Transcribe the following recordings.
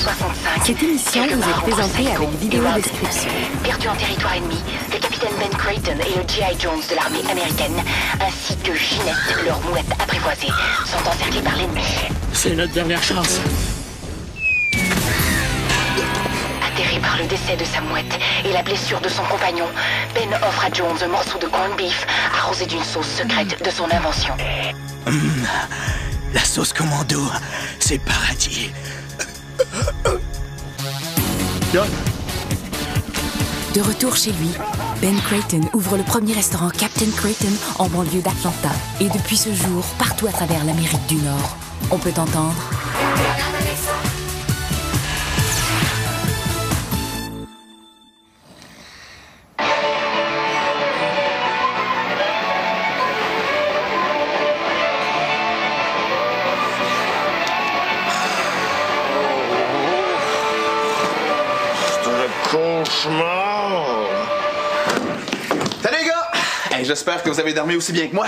65. Cette émission vous est présentée avec vidéo description. Perdu en territoire ennemi, le capitaine Ben Creighton et le G.I. Jones de l'armée américaine, ainsi que Ginette, leur mouette apprivoisée, sont encerclés par l'ennemi. C'est notre dernière chance. Atterré par le décès de sa mouette et la blessure de son compagnon, Ben offre à Jones un morceau de corned beef arrosé d'une sauce secrète de son invention. La sauce commando, c'est le paradis. De retour chez lui, Ben Creighton ouvre le premier restaurant Captain Creighton en banlieue d'Atlanta. Et depuis ce jour, partout à travers l'Amérique du Nord, on peut entendre... Cauchemar! Salut les gars! Hey, j'espère que vous avez dormi aussi bien que moi.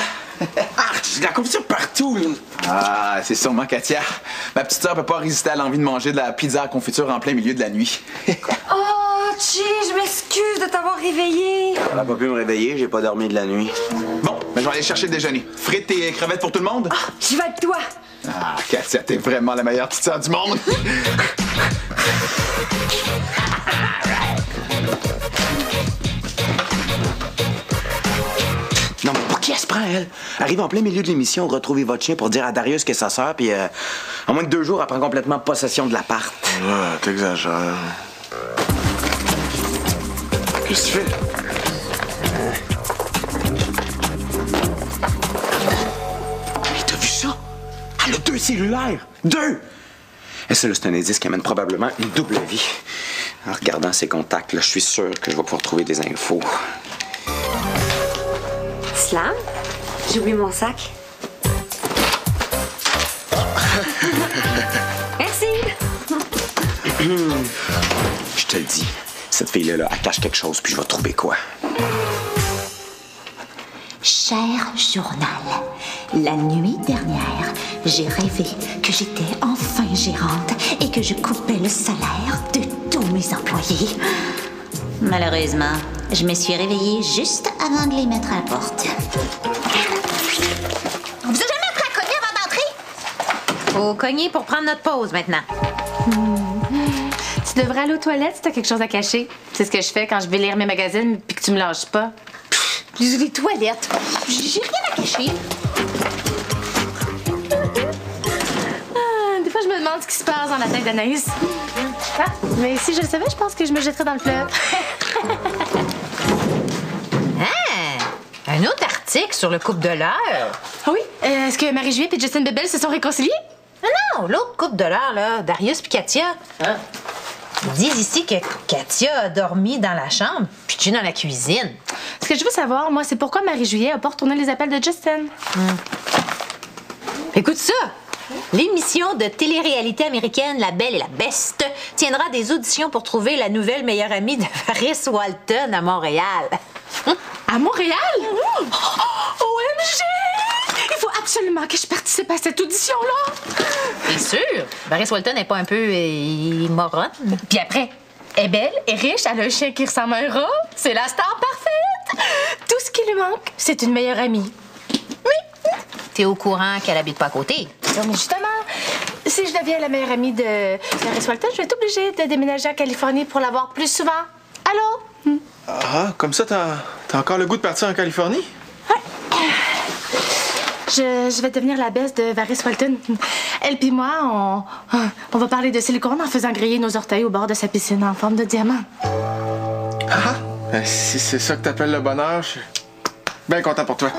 Arch, la confusion partout, là. Ah, c'est sûrement Katia. Ma petite sœur peut pas résister à l'envie de manger de la pizza à confiture en plein milieu de la nuit. Oh, Chi, je m'excuse de t'avoir réveillé. Elle a pas pu me réveiller, j'ai pas dormi de la nuit. Bon, ben, je vais aller chercher le déjeuner. Frites et crevettes pour tout le monde? J'y vais avec toi. Ah, Katia, t'es vraiment la meilleure petite sœur du monde. Non, mais pour qui elle se prend, elle? Arrive en plein milieu de l'émission, retrouver votre chien pour dire à Darius que c'est sa sœur, puis en moins de 2 jours, elle prend complètement possession de l'appart. Ouais, t'exagères. Qu'est-ce que tu fais? Hey, t'as vu ça? Elle a 2 cellulaires! 2! Et ça, là, c'est un indice qui amène probablement une double vie. En regardant ses contacts, là, je suis sûr que je vais pouvoir trouver des infos. Slam, j'ai oublié mon sac. Merci. Je te le dis, cette fille-là, elle cache quelque chose, puis je vais trouver quoi. Cher journal, la nuit dernière, j'ai rêvé que j'étais enfin gérante et que je coupais le salaire de tous mes employés. Malheureusement, je me suis réveillée juste avant de les mettre à la porte. On vous a jamais appris à cogner avant d'entrer? Faut cogner pour prendre notre pause maintenant. Tu devrais aller aux toilettes si t'as quelque chose à cacher. C'est ce que je fais quand je vais lire mes magazines puis que tu me lâches pas. Les toilettes, j'ai rien à cacher. Des fois, je me demande ce qui se passe dans la tête d'Anaïs. Ah, mais si je le savais, je pense que je me jetterais dans le fleuve. Un autre article sur le couple de l'heure. Ah oui? Est-ce que Marie-Julie et Justin Bebel se sont réconciliés? Ah non, l'autre couple de l'heure, là, Darius puis Katia. Ils disent ici que Katia a dormi dans la chambre, puis tu dans la cuisine. Ce que je veux savoir, moi, c'est pourquoi Marie-Julie a pas retourné les appels de Justin. Écoute ça! L'émission de télé-réalité américaine La Belle et la Beste tiendra des auditions pour trouver la nouvelle meilleure amie de Paris Walton à Montréal. À Montréal? OMG! Il faut absolument que je participe à cette audition-là! C'est sûr! Paris Walton n'est pas un peu moronne. Puis après, elle est belle, elle est riche, elle a un chien qui ressemble à un rat. C'est la star parfaite! Tout ce qui lui manque, c'est une meilleure amie. Oui! T'es au courant qu'elle habite pas à côté? Non, mais justement, si je deviens la meilleure amie de Paris Walton, je vais être obligée de déménager en Californie pour la voir plus souvent. Allô? Ah, comme ça, t'as encore le goût de partir en Californie? Je vais devenir la best de Varys Walton. Elle puis moi, on va parler de silicone en faisant griller nos orteils au bord de sa piscine en forme de diamant. Ah! Ben, si c'est ça que t'appelles le bonheur, je suis bien content pour toi.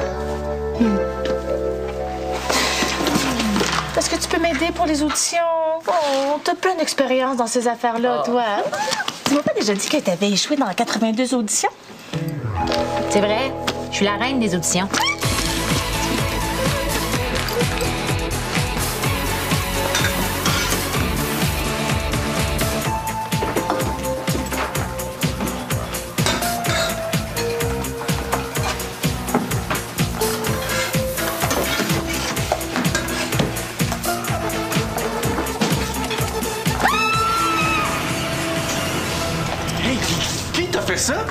Est-ce que tu peux m'aider pour les auditions? Oh, t'as plein d'expérience dans ces affaires-là, toi. Tu m'as pas déjà dit que t'avais échoué dans 82 auditions? C'est vrai, je suis la reine des auditions. fait ça?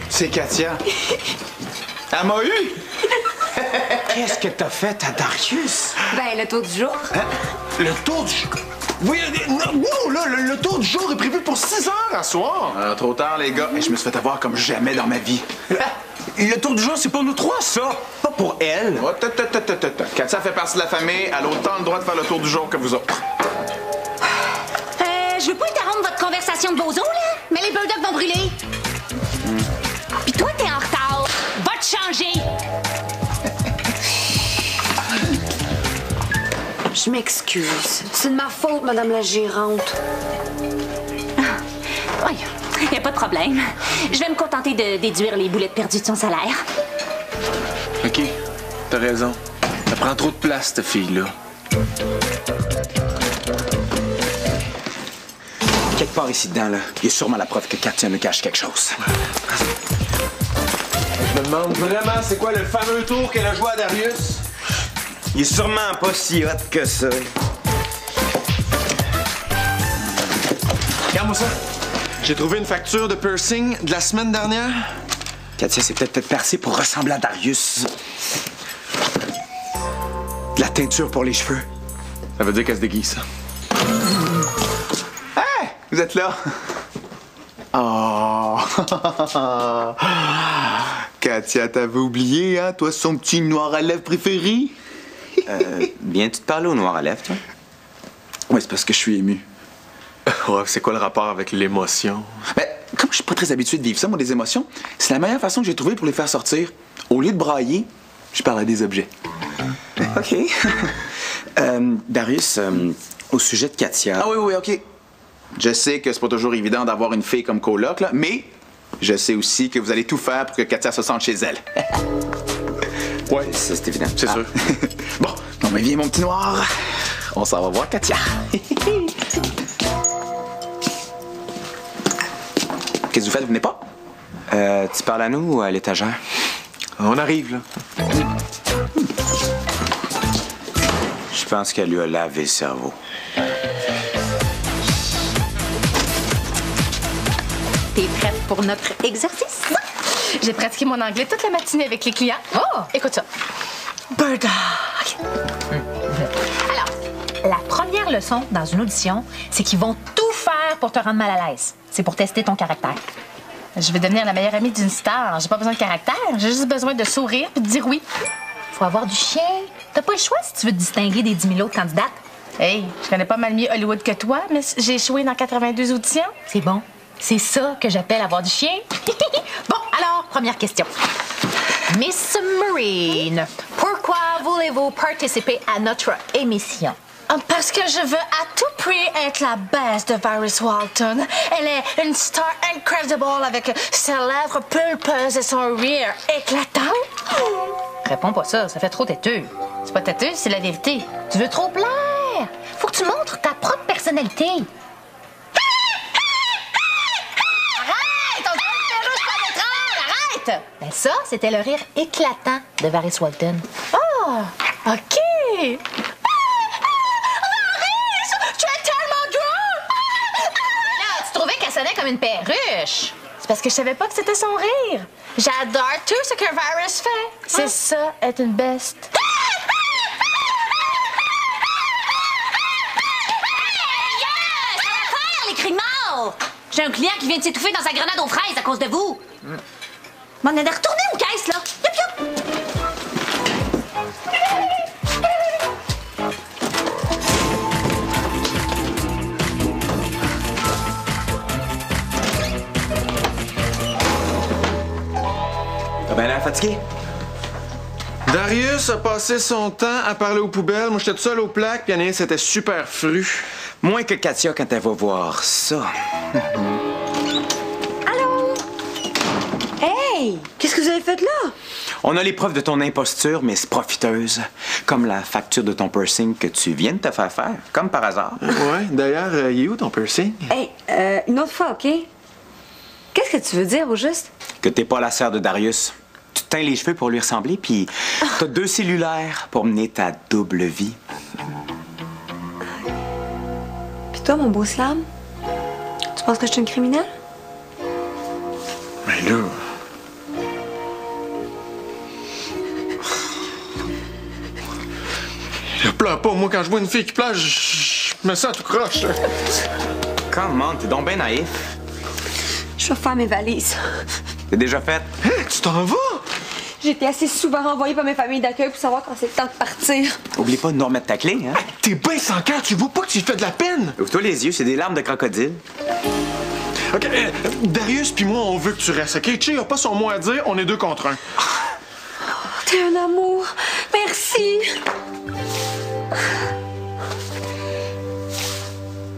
C'est Katia. Elle m'a eu! Qu'est-ce que t'as fait à Darius? Ben, le tour du jour. Hein? Le tour du... Oui, non, là, le tour du jour est prévu pour 6 heures à soir. Trop tard, les gars. Et je me suis fait avoir comme jamais dans ma vie. Le tour du jour, c'est pour nous trois, ça. Pas pour elle. Oh, Katia fait partie de la famille. Elle a autant le droit de faire le tour du jour que vous autres. Je veux pas interrompre votre conversation de bozo, là, mais les bulldogs vont brûler. Puis toi, t'es en retard. Va te changer. Je m'excuse. C'est de ma faute, madame la gérante. Oui, y a pas de problème. Je vais me contenter de déduire les boulettes perdues de son salaire. OK, t'as raison. Ça prend trop de place, cette fille-là. Quelque part ici dedans, là, il y a sûrement la preuve que Katia nous cache quelque chose. Je me demande vraiment c'est quoi le fameux tour qu'elle a joué à Darius? Il est sûrement pas si hot que ça. Regarde-moi ça. J'ai trouvé une facture de piercing de la semaine dernière. Katia s'est peut-être percée pour ressembler à Darius. De la teinture pour les cheveux. Ça veut dire qu'elle se déguise, ça. Hey! Vous êtes là? Oh! Katia, t'avais oublié, hein? Toi, son petit noir à lèvres préféré? Viens-tu te parler au noir à lèvres, toi? Oui, c'est parce que je suis ému. Ouais, c'est quoi le rapport avec l'émotion? Ben, comme je suis pas très habitué de vivre ça, moi, des émotions, c'est la meilleure façon que j'ai trouvée pour les faire sortir. Au lieu de brailler, je parle à des objets. OK. Darius, au sujet de Katia... Ah oui, OK. Je sais que c'est pas toujours évident d'avoir une fille comme coloc, là, mais je sais aussi que vous allez tout faire pour que Katia se sente chez elle. Ouais, ça, c'est évident. C'est sûr. Bon, non, mais viens, mon petit noir. On s'en va voir Katia. Qu'est-ce que vous faites? Vous venez pas? Tu parles à nous ou à l'étagère? On arrive, là. Je pense qu'elle lui a lavé le cerveau. T'es prête pour notre exercice? J'ai pratiqué mon anglais toute la matinée avec les clients. Oh! Écoute ça. Bulldog. Alors, la première leçon dans une audition, c'est qu'ils vont tout faire pour te rendre mal à l'aise. C'est pour tester ton caractère. Je vais devenir la meilleure amie d'une star. J'ai pas besoin de caractère. J'ai juste besoin de sourire et de dire oui. Faut avoir du chien. T'as pas le choix si tu veux te distinguer des 10 000 autres candidates. Hey, je connais pas mal mieux Hollywood que toi, mais j'ai échoué dans 82 auditions. C'est bon. C'est ça que j'appelle avoir du chien. Bon, alors, première question. Miss Marine, pourquoi voulez-vous participer à notre émission? Parce que je veux à tout prix être la best de Varys Walton. Elle est une star incredible avec ses lèvres pulpeuses et son rire éclatant. Réponds pas ça fait trop têteux. C'est pas têteux, c'est la vérité. Tu veux trop plaire. Faut que tu montres ta propre personnalité. Arrête! On dirait une perruche pas d'étrange! Arrête! Ben ça, c'était le rire éclatant de Varys Walton. Oh! OK! Comme une perruche. C'est parce que je savais pas que c'était son rire. J'adore tout ce que Varys fait. C'est ça, être une best. Yes! Ça va faire, les cris de mort! J'ai un client qui vient de s'étouffer dans sa grenade aux fraises à cause de vous. M'en est retourné aux caisses, là. Yup, yup. T'as bien l'air fatigué? Darius a passé son temps à parler aux poubelles. Moi, j'étais tout seul aux plaques, puis Anaïs était super fru. Moins que Katia quand elle va voir ça. Allô? Hey! Qu'est-ce que vous avez fait là? On a les preuves de ton imposture, Miss Profiteuse. Comme la facture de ton piercing que tu viens de te faire faire, comme par hasard. Ouais, d'ailleurs, il est où ton piercing? Hey, une autre fois, OK? Qu'est-ce que tu veux dire, au juste? Que t'es pas la sœur de Darius. Tu te teins les cheveux pour lui ressembler, puis t'as 2 cellulaires pour mener ta double vie. Puis toi, mon beau slam? Tu penses que je suis une criminelle? Ben là... Je pleure pas. Moi, quand je vois une fille qui pleure, je me sens tout croche. Comment? T'es donc ben naïf. Je vais faire mes valises. T'es déjà faite? Hé, tu t'en vas? J'ai été assez souvent renvoyée par mes familles d'accueil pour savoir quand c'est le temps de partir. Oublie pas de nous remettre ta clé, hein? T'es bien sans cœur. Tu vois pas que tu fais de la peine? Ouvre-toi les yeux, c'est des larmes de crocodile. OK, Darius puis moi, on veut que tu restes. OK, Chi a pas son mot à dire. On est 2 contre 1. T'es un amour. Merci.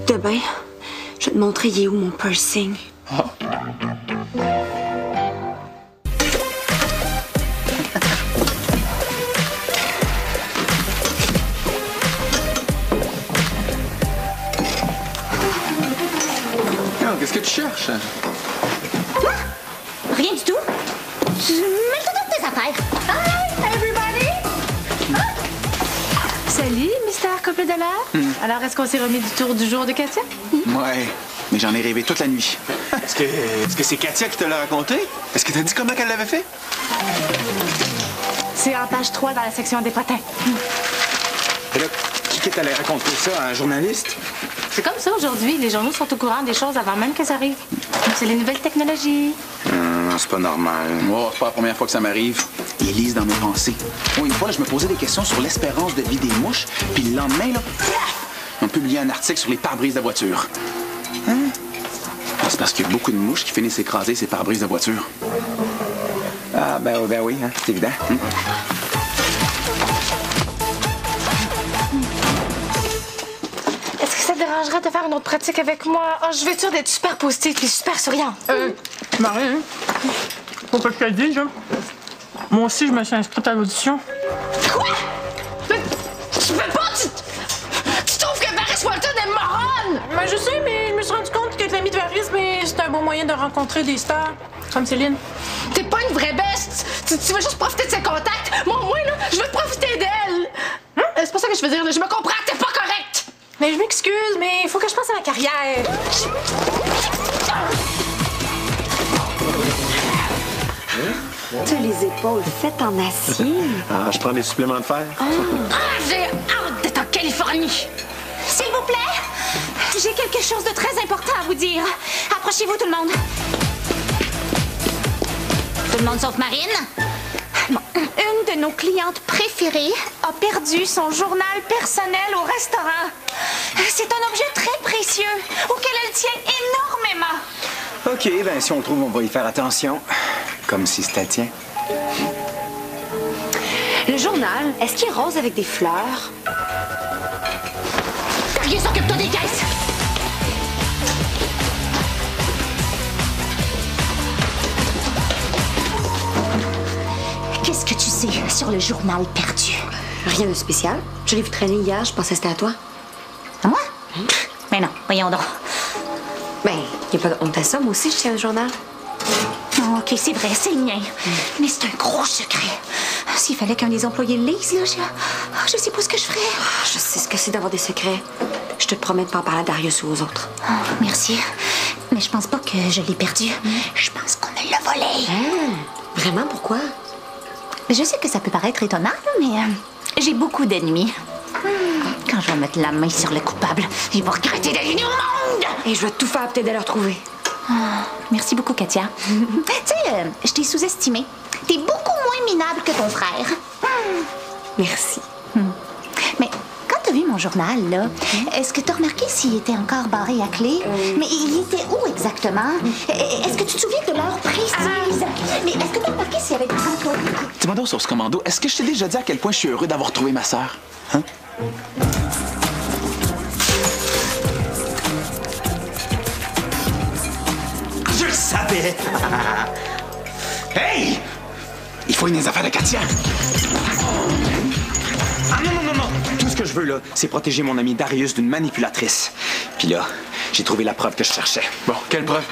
Demain, je vais te montrer il est où mon piercing. Qu'est-ce que tu cherches? Rien du tout. Mets-toi dans tes affaires. Hi, everybody! Salut, Mystère Couple de l'air. Alors, est-ce qu'on s'est remis du tour du jour de Katia? Ouais, mais j'en ai rêvé toute la nuit. Est-ce que c'est Katia qui te l'a raconté? Est-ce que t'as dit comment qu'elle l'avait fait? C'est en page 3 dans la section des potins. Et là, qui t'allait raconter ça à un journaliste? C'est comme ça aujourd'hui. Les journaux sont au courant des choses avant même qu'elles arrivent. C'est les nouvelles technologies. Non, c'est pas normal. Oh, c'est pas la première fois que ça m'arrive. Ils lisent dans mes pensées. Oh, une fois, là, je me posais des questions sur l'espérance de vie des mouches, puis le lendemain, là, on publiait un article sur les pare-brises de voiture. Hein? Ah, c'est parce qu'il y a beaucoup de mouches qui finissent écraser ces pare-brises de voiture. Ah, ben oui, hein, c'est évident. Est-ce que ça te dérangerait de faire une autre pratique avec moi? Oh, je vais être sûre d'être super positive et super souriante. Marie, hein? Faut pas que je te le dise, hein? Moi aussi, je me suis inscrite à l'audition. Quoi? Mais tu peux pas! Tu trouves que Varys Walton est moronne? Ben, je sais, mais je me suis rendu compte que être l'ami de Varys, c'est un bon moyen de rencontrer des stars, comme Céline. T'es pas une vraie bête! Tu veux juste profiter de ses contacts? Moi, au moins, là, je veux profiter d'elle! Hein? C'est pas ça que je veux dire, là. Je me comprends, t'es pas correcte! Mais je m'excuse, mais il faut que je pense à ma carrière. T'as les épaules faites en acier. Ah, je prends des suppléments de fer. J'ai hâte d'être en Californie! S'il vous plaît, j'ai quelque chose de très important à vous dire. Approchez-vous, tout le monde. Tout le monde sauf Marine. Bon, une de nos clientes préférées a perdu son journal personnel au restaurant. C'est un objet très précieux auquel elle tient énormément. OK, ben si on le trouve, on va y faire attention. Comme si c'était le tien. Le journal, est-ce qu'il est rose avec des fleurs? Darius, occupe-toi des caisses! Qu'est-ce que tu sais sur le journal perdu? Rien de spécial. Je l'ai vu traîner hier, je pensais que c'était à toi. À moi? Mais non, voyons donc. Ben, y a pas de honte à ça, moi aussi je tiens un journal. Oh, OK, c'est vrai, c'est le mien. Mais c'est un gros secret. S'il fallait qu'un des employés le lise, là, je sais pas ce que je ferais. Je sais ce que c'est d'avoir des secrets. Je te promets de pas en parler à Darius ou aux autres. Oh, merci. Mais je pense pas que je l'ai perdu. Je pense qu'on me l'a volé. Vraiment, pourquoi? Je sais que ça peut paraître étonnant, mais j'ai beaucoup d'ennemis. Quand je vais mettre la main sur le coupable, il va regretter d'être venu au monde! Et je vais tout faire pour t'aider à le retrouver. Merci beaucoup, Katia. Tu sais, je t'ai sous-estimé. T'es beaucoup moins minable que ton frère. Merci. Mais quand t'as vu mon journal, là, est-ce que t'as remarqué s'il était encore barré à clé? Mais il était où exactement? Est-ce que tu te souviens de l'heure précise? Mais est-ce que t'as remarqué s'il y avait des employés? Dis-moi donc, Sauce Commando, est-ce que je t'ai déjà dit à quel point je suis heureux d'avoir trouvé ma sœur? Hein? Je le savais! Hey! Il faut une affaires de Katia. Ah non! Tout ce que je veux, là, c'est protéger mon ami Darius d'une manipulatrice. Puis là, j'ai trouvé la preuve que je cherchais. Bon, quelle preuve?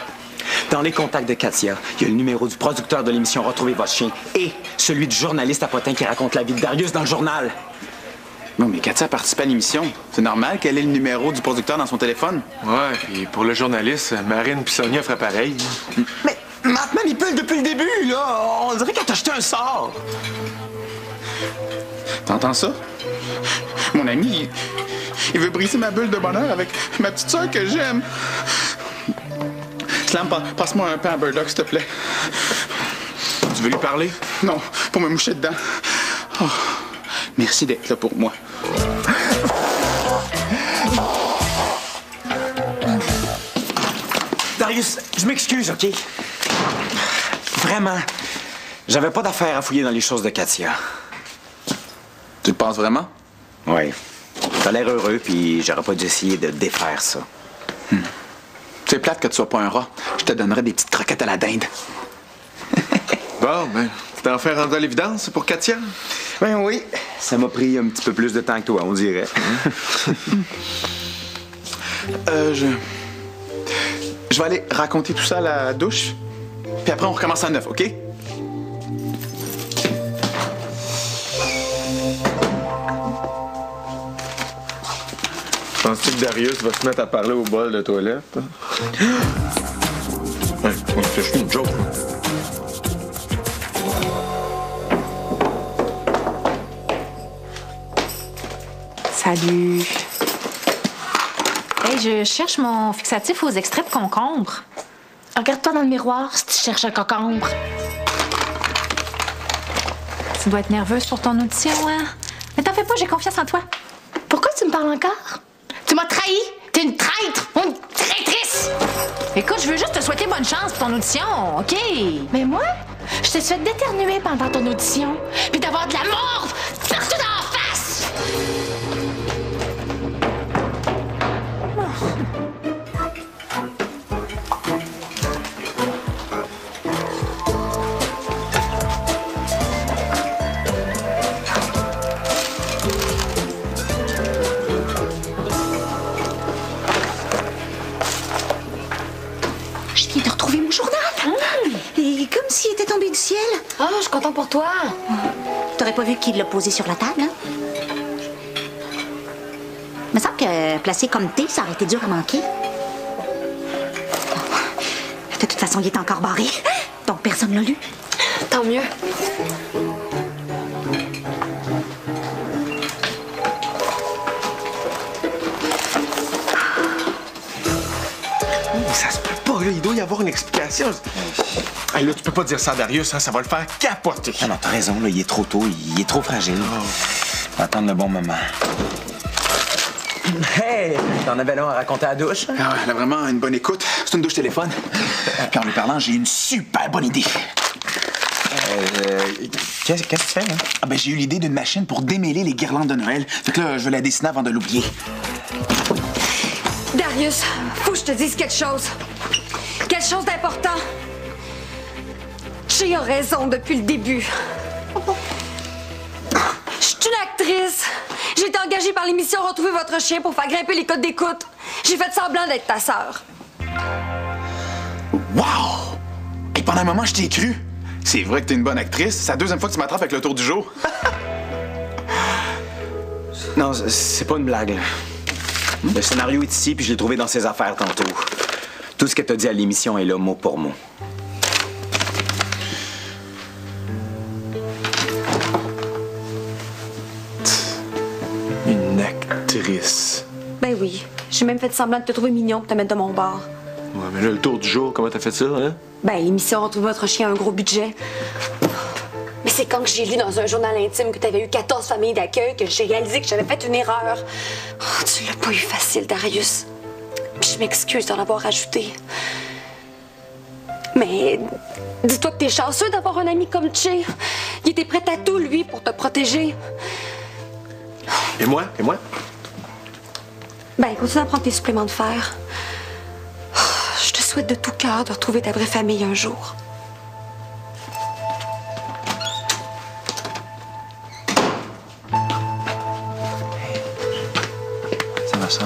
Dans les contacts de Katia, il y a le numéro du producteur de l'émission Retrouvez votre chien et celui du journaliste à Potin qui raconte la vie de Darius dans le journal. Non, mais Katia participe à l'émission. C'est normal qu'elle ait le numéro du producteur dans son téléphone. Ouais, puis pour le journaliste, Marine puis Sonia feraient pareil. Matt manipule depuis le début, là. On dirait qu'elle t'a jeté un sort. T'entends ça? Mon ami, il veut briser ma bulle de bonheur avec ma petite sœur que j'aime. Slam, passe-moi un pain à Burdock, s'il te plaît. Tu veux lui parler? Non, pour me moucher dedans. Oh, merci d'être là pour moi. Darius, je m'excuse, OK? Vraiment, j'avais pas d'affaire à fouiller dans les choses de Katia. Tu le penses vraiment? Oui. T'as l'air heureux, puis j'aurais pas dû essayer de défaire ça. C'est plate que tu sois pas un rat. Je te donnerais des petites croquettes à la dinde. Bon, ben, t'es enfin rendu à l'évidence pour Katia? Ben oui, ça m'a pris un petit peu plus de temps que toi, on dirait. Je vais aller raconter tout ça à la douche, puis après on recommence à neuf, OK? Penses-tu que Darius va se mettre à parler au bol de toilette? Ouais, c'est juste une joke. Salut. Hey, je cherche mon fixatif aux extraits de concombre. Regarde-toi dans le miroir si tu cherches un concombre. Tu dois être nerveuse pour ton audition, hein? Mais t'en fais pas, j'ai confiance en toi. Pourquoi tu me parles encore? Tu m'as trahi! T'es une traître! Une traîtresse! Écoute, je veux juste te souhaiter bonne chance pour ton audition, OK? Mais moi, je t'ai fait d'éternuer pendant ton audition, puis d'avoir de la morve partout dans la face! Je viens de retrouver mon journal. Et comme s'il était tombé du ciel. Oh, je suis contente pour toi. T'aurais pas vu qu'il l'a posé sur la table, hein? Me semble que placé comme thé, ça aurait été dur à manquer. De toute façon, il est encore barré. Donc personne l'a lu. Tant mieux. Ça se peut pas, là. Il doit y avoir une explication. Hey, là, tu peux pas dire ça à Darius, hein, ça va le faire capoter. Ah non, t'as raison, là, il est trop tôt, il est trop fragile. On va attendre le bon moment. Hey! T'en avais long à raconter à la douche? Ah ouais, elle a vraiment une bonne écoute. C'est une douche téléphone. Puis en lui parlant, j'ai une super bonne idée. Qu'est-ce que tu fais, là? Ah ben, j'ai eu l'idée d'une machine pour démêler les guirlandes de Noël. Fait que là, je vais la dessiner avant de l'oublier. Darius, faut que je te dise quelque chose. Quelque chose d'important. J'ai eu raison depuis le début. Je suis une actrice. J'ai été engagée par l'émission Retrouver votre chien pour faire grimper les codes d'écoute. J'ai fait semblant d'être ta sœur. Wow! Et pendant un moment, je t'ai cru. C'est vrai que t'es une bonne actrice. C'est la deuxième fois que tu m'attrapes avec le tour du jour. Non, c'est pas une blague. Le scénario est ici, puis je l'ai trouvé dans ses affaires tantôt. Tout ce que t'as dit à l'émission est là, mot pour mot. Une actrice. Ben oui. J'ai même fait semblant de te trouver mignon pour te mettre de mon bord. Ouais, mais là, le tour du jour, comment t'as fait ça, hein? Ben, l'émission Retrouver votre chien a un gros budget. Mais c'est quand que j'ai lu dans un journal intime que t'avais eu 14 familles d'accueil que j'ai réalisé que j'avais fait une erreur. Oh, tu l'as pas eu facile, Darius. Puis je m'excuse d'en avoir ajouté. Mais dis-toi que t'es chanceux d'avoir un ami comme Che. Il était prêt à tout, lui, pour te protéger. Et moi? Et moi? Ben, continue à prendre tes suppléments de fer. Je te souhaite de tout cœur de retrouver ta vraie famille un jour. Ça va, ça.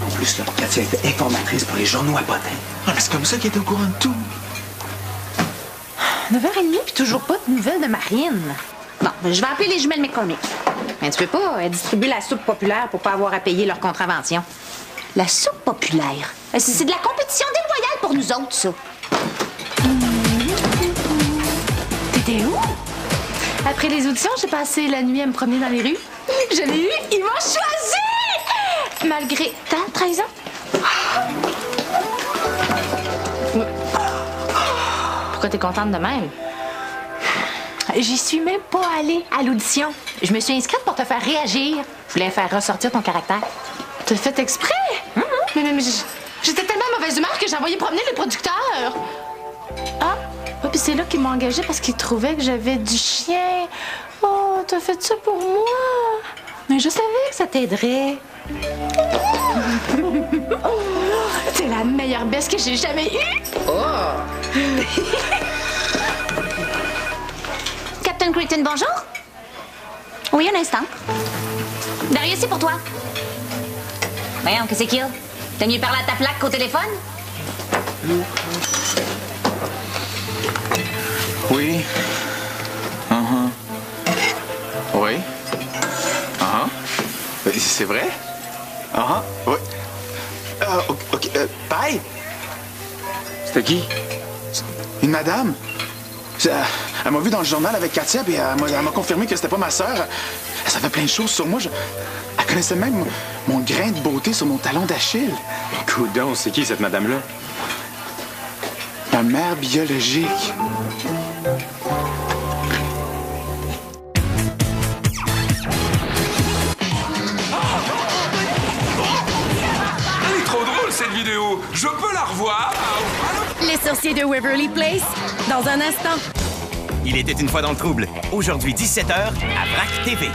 En plus, là, Katia était informatrice pour les journaux à Potin. Ah, mais c'est comme ça qu'il était au courant de tout. 9h30 puis toujours pas de nouvelles de Marine. Bon, je vais appeler les jumelles McCormick. Mais tu peux pas distribuer la soupe populaire pour pas avoir à payer leur contravention. La soupe populaire. C'est de la compétition déloyale pour nous autres, ça. T'étais où? Après les auditions, j'ai passé la nuit à me promener dans les rues. Je l'ai eu, ils m'ont choisi! Malgré ta trahison. Pourquoi t'es contente de même? J'y suis même pas allée à l'audition. Je me suis inscrite pour te faire réagir. Je voulais faire ressortir ton caractère. T'as fait exprès? Mais j'étais tellement mauvaise humeur que j'ai envoyé promener le producteur. Ah, ouais, puis c'est là qu'ils m'ont engagée parce qu'ils trouvaient que j'avais du chien. Oh, t'as fait ça pour moi. Mais je savais que ça t'aiderait. T'es la meilleure baisse que j'ai jamais eue. Oh! Captain Creighton, bonjour. Oui, un instant. Darius, c'est pour toi. Voyons, qu'est-ce qu'il y a? T'as mieux parler à ta plaque qu'au téléphone? Oui. Oui. C'est vrai? Oui. OK. Bye! C'était qui? Une madame. Elle m'a vu dans le journal avec Katia, puis elle m'a confirmé que c'était pas ma sœur. Elle savait plein de choses sur moi. Elle connaissait même mon grain de beauté sur mon talon d'Achille. Coudon, c'est qui cette madame-là? Ma mère biologique. Elle est trop drôle cette vidéo. Je peux la revoir? Les sorciers de Waverly Place, dans un instant. Il était une fois dans le trouble. Aujourd'hui, 17h, à VRAC TV.